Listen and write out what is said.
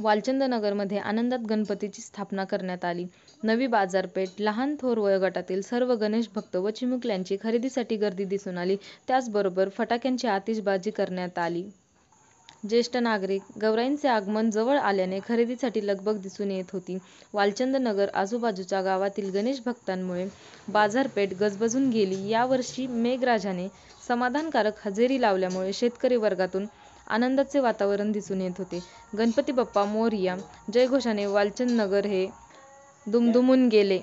वालचंदनगरमध्ये आनंदात गणपतीची स्थापना करण्यात आली. नवी बाजारपेठ, लहान थोर वयोगटातील सर्व गणेश भक्त व चिमुकल्यांची खरेदीसाठी गर्दी दिसून आली. त्याचबरोबर फटाक्यांची आतिषबाजी करण्यात आली. ज्येष्ठ नागरिक, गौराईंचे आगमन जवळ आल्याने खरेदीसाठी लगबग दिसून येत होती. वालचंदनगर आजूबाजूच्या गावातील गणेश भक्तांमुळे बाजारपेठ गजबजून गेली. यावर्षी मेघराजाने समाधानकारक हजेरी लावल्यामुळे शेतकरी वर्गातून आनंदाचे वातावरण दिसून येत होते. गणपती बाप्पा मोरया जयघोषाने वालचंदनगर हे दुमदुमून गेले.